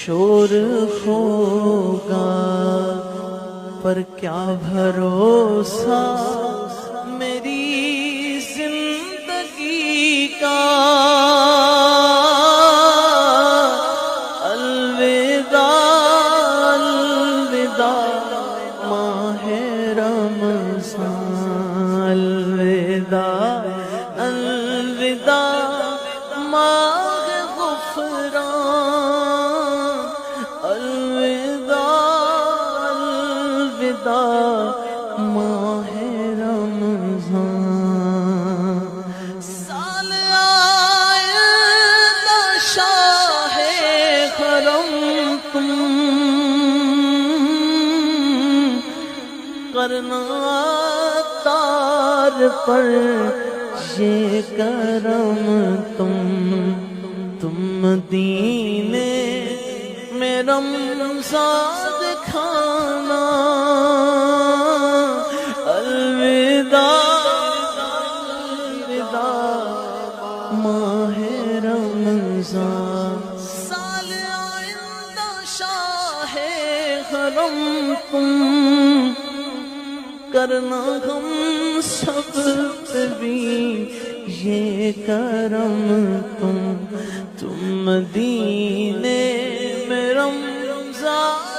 شور ہوگا، پر کیا بھروسہ میری زندگی کا۔ الوداع الوداع ماہ رمضان، الوداع الوداع ماہ غفران، الوداع الوداع ماہ رمضان۔ سال آئندہ شاہ حرم تم کرنا تار پر یہ کرم، تم مدینے میں رمضان کھانا۔ الوداع الوداع ماہ رمضان۔ سال آئندہ شاہ حرم تم کرنا ہم سب پہ بھی یہ کرم، تم مدینے میں رمضان